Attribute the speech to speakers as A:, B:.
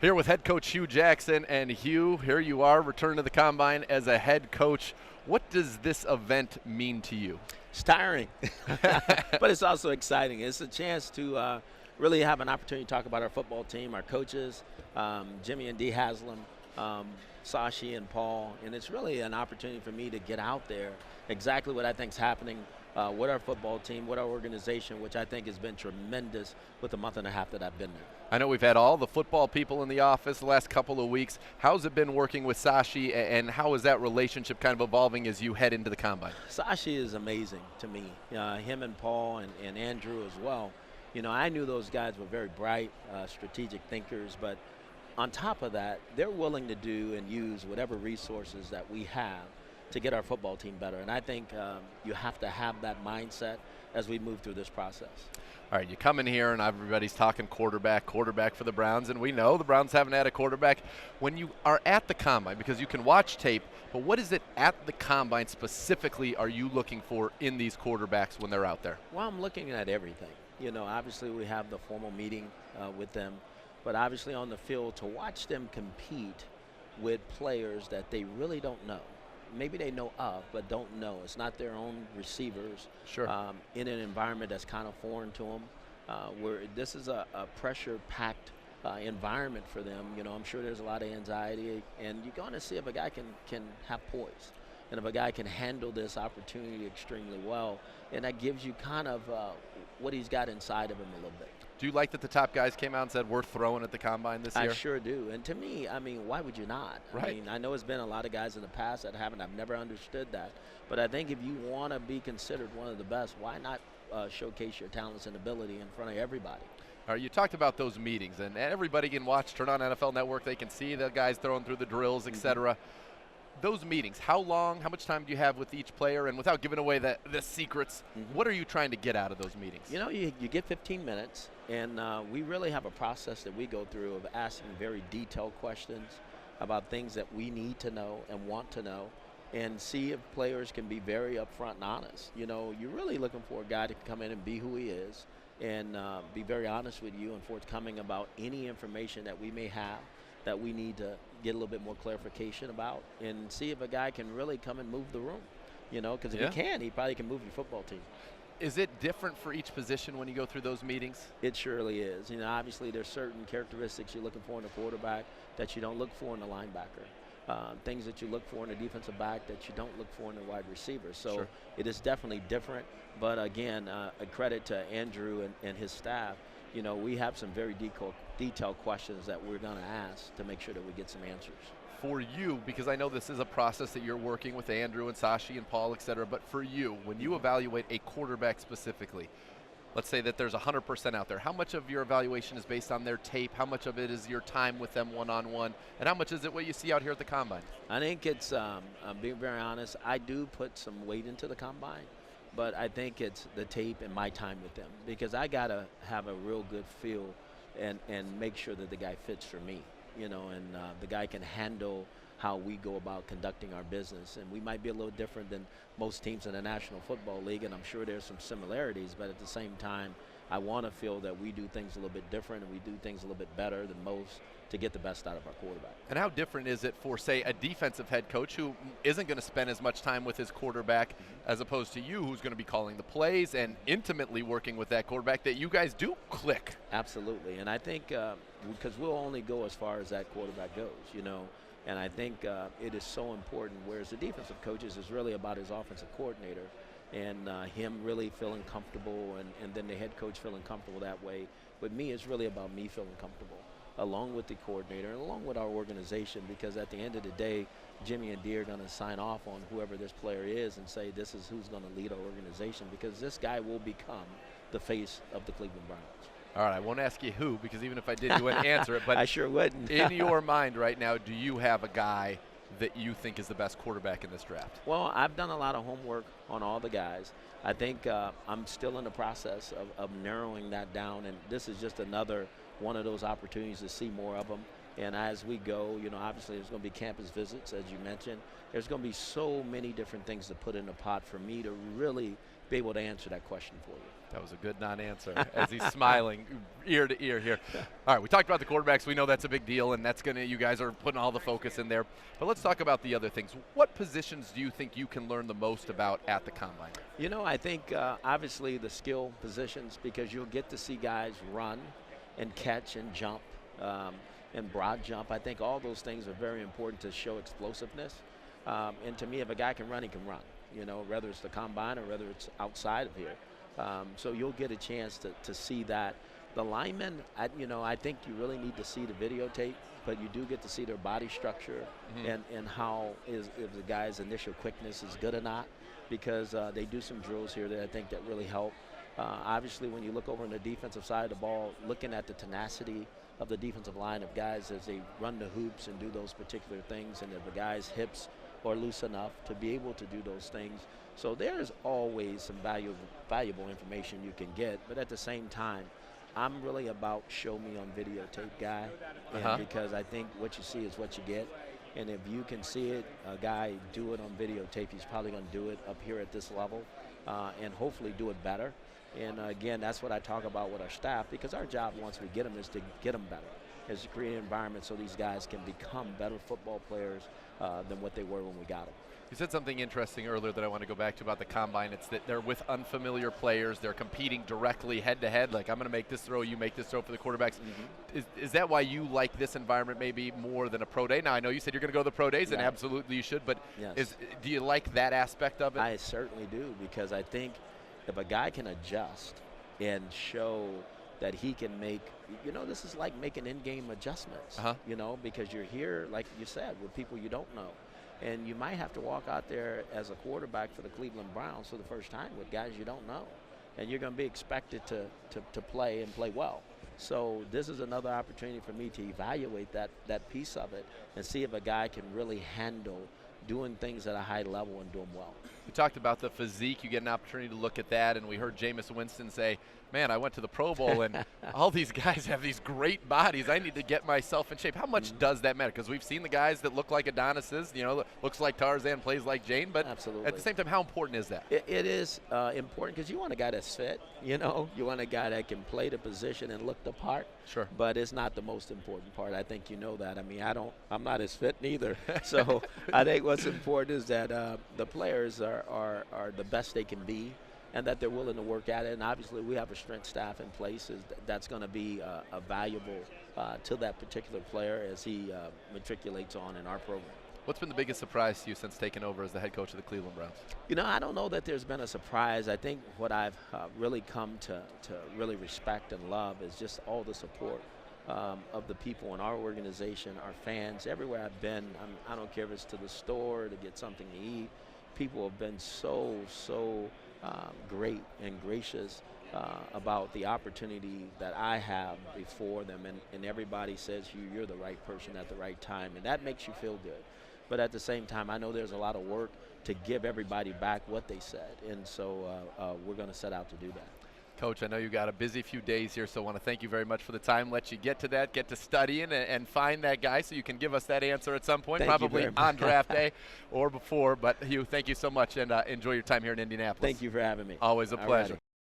A: Here with head coach Hue Jackson. And Hue, here you are, returning to the Combine as a head coach. What does this event mean to you?
B: It's tiring, but it's also exciting. It's a chance to really have an opportunity to talk about our football team, our coaches, Jimmy and Dee Haslam, Sashi and Paul, and it's really an opportunity for me to get out there, exactly what I think is happening with our football team, with our organization, which I think has been tremendous with the month and a half that I've been there.
A: I know we've had all the football people in the office the last couple of weeks. How's it been working with Sashi, and how is that relationship kind of evolving as you head into the Combine?
B: Sashi is amazing to me. Him and Paul and Andrew as well. You know, I knew those guys were very bright, strategic thinkers, but on top of that, they're willing to do and use whatever resources that we have to get our football team better. And I think you have to have that mindset as we move through this process.
A: All right, you come in here and everybody's talking quarterback for the Browns, and we know the Browns haven't had a quarterback. When you are at the Combine, because you can watch tape, but what is it at the Combine specifically are you looking for in these quarterbacks when they're out there?
B: Well, I'm looking at everything. You know, obviously we have the formal meeting with them, but obviously on the field to watch them compete with players that they really don't know. Maybe they know of, but don't know. It's not their own receivers.
A: Sure.
B: In an environment that's kind of foreign to them, where this is a pressure-packed environment for them. You know, I'm sure there's a lot of anxiety, and you're going to see if a guy can have poise, and if a guy can handle this opportunity extremely well, and that gives you kind of what he's got inside of him a little bit.
A: Do you like that the top guys came out and said we're throwing at the Combine this year?
B: I sure do. And to me, I mean, why would you not?
A: Right.
B: I mean, I know it's been a lot of guys in the past that haven't. I've never understood that. But I think if you want to be considered one of the best, why not showcase your talents and ability in front of everybody?
A: All right, you talked about those meetings, and everybody can watch, turn on NFL Network. They can see the guys throwing through the drills, etc. Those meetings, how long, how much time do you have with each player? And without giving away the secrets, what are you trying to get out of those meetings?
B: You know, you get 15 minutes, and we really have a process that we go through of asking very detailed questions about things that we need to know and want to know, and see if players can be very upfront and honest. You know, you're really looking for a guy to come in and be who he is and be very honest with you and forthcoming about any information that we may have that we need to get a little bit more clarification about, and see if a guy can really come and move the room. You know, because if he can, he probably can move your football team.
A: Is it different for each position when you go through those meetings?
B: It surely is. You know, obviously there's certain characteristics you're looking for in a quarterback that you don't look for in a linebacker. Things that you look for in a defensive back that you don't look for in a wide receiver. So it is definitely different. But again, a credit to Andrew and his staff. You know, we have some very detailed questions that we're going to ask to make sure that we get some answers.
A: For you, because I know this is a process that you're working with Andrew and Sashi and Paul, et cetera, but for you, when you evaluate a quarterback specifically, let's say that there's 100% out there, how much of your evaluation is based on their tape? How much of it is your time with them one-on-one? And how much is it what you see out here at the Combine?
B: I think it's, I'm being very honest, I do put some weight into the Combine. But I think it's the tape and my time with them, because I got to have a real good feel and make sure that the guy fits for me, you know, and the guy can handle how we go about conducting our business. And we might be a little different than most teams in the National Football League, and I'm sure there's some similarities, but at the same time, I want to feel that we do things a little bit different and we do things a little bit better than most to get the best out of our quarterback.
A: And how different is it for, say, a defensive head coach who isn't going to spend as much time with his quarterback as opposed to you, who's going to be calling the plays and intimately working with that quarterback, that you guys do click?
B: Absolutely. And I think because we'll only go as far as that quarterback goes, you know, and I think it is so important, whereas the defensive coaches is really about his offensive coordinator and him really feeling comfortable, and then the head coach feeling comfortable that way. With me, it's really about me feeling comfortable, along with the coordinator and along with our organization, because at the end of the day, Jimmy and Dee are going to sign off on whoever this player is and say this is who's going to lead our organization, because this guy will become the face of the Cleveland Browns.
A: All right, I won't ask you who, because even if I did, you wouldn't answer it. But
B: I sure wouldn't.
A: In your mind right now, do you have a guy that you think is the best quarterback in this draft?
B: Well, I've done a lot of homework on all the guys. I think I'm still in the process of narrowing that down, and this is just another one of those opportunities to see more of them. And as we go, obviously there's going to be campus visits, as you mentioned. There's going to be so many different things to put in the pot for me to really be able to answer that question for you.
A: That was a good non-answer as he's smiling ear to ear here. All right, we talked about the quarterbacks. We know that's a big deal, and you guys are putting all the focus in there. But let's talk about the other things. What positions do you think you can learn the most about at the Combine?
B: I think obviously the skill positions, because you'll get to see guys run and catch and jump and broad jump. I think all those things are very important to show explosiveness. And to me, if a guy can run, he can run, whether it's the Combine or whether it's outside of here. So you'll get a chance to see that. The linemen, I think you really need to see the videotape, but you do get to see their body structure and how if the guy's initial quickness is good or not, because they do some drills here that I think that really help. Obviously, when you look over on the defensive side of the ball, looking at the tenacity of the defensive line of guys as they run the hoops and do those particular things, and if the guy's hips are loose enough to be able to do those things. So there's always some valuable information you can get, but at the same time, I'm really about show me on videotape guy, and because I think what you see is what you get. And if you can see it, a guy do it on videotape, he's probably going to do it up here at this level and hopefully do it better. And again, that's what I talk about with our staff, because our job once we get them is to get them better, is to create an environment so these guys can become better football players than what they were when we got them.
A: You said something interesting earlier that I want to go back to about the Combine. It's that they're with unfamiliar players. They're competing directly head-to-head. Like, I'm going to make this throw, you make this throw for the quarterbacks. Is that why you like this environment maybe more than a pro day? Now, I know you said you're going to go to the pro days, and absolutely you should, but do you like that aspect of it?
B: I certainly do, because I think if a guy can adjust and show that he can make, this is like making in-game adjustments, because you're here, like you said, with people you don't know. And you might have to walk out there as a quarterback for the Cleveland Browns for the first time with guys you don't know. And you're going to be expected to play and play well. So this is another opportunity for me to evaluate that piece of it and see if a guy can really handle doing things at a high level and do them well.
A: We talked about the physique. You get an opportunity to look at that, and we heard Jameis Winston say, man, I went to the Pro Bowl, and all these guys have these great bodies. I need to get myself in shape. How much does that matter? Because we've seen the guys that look like Adonises, looks like Tarzan, plays like Jane, but at the same time, how important is that?
B: It is important, because you want a guy that's fit, you want a guy that can play the position and look the part.
A: Sure.
B: But it's not the most important part. I think you know that. I mean, I'm not as fit neither. So I think what's important is that the players are the best they can be, and that they're willing to work at it. And obviously we have a strength staff in place that's going to be a valuable to that particular player as he matriculates on in our program.
A: What's been the biggest surprise to you since taking over as the head coach of the Cleveland Browns?
B: I don't know that there's been a surprise. I think what I've really come to really respect and love is just all the support of the people in our organization, our fans. Everywhere I've been, I don't care if it's to the store to get something to eat, people have been so great and gracious about the opportunity that I have before them, and everybody says you're the right person at the right time, and that makes you feel good. But at the same time, I know there's a lot of work to give everybody back what they said, and so we're going to set out to do that.
A: Coach, I know you got a busy few days here, so I want to thank you very much for the time. Let you get to that, get to studying, and find that guy so you can give us that answer at some point, probably on draft day or before. But Hugh, thank you so much, and enjoy your time here in Indianapolis.
B: Thank you for having me.
A: Always a pleasure.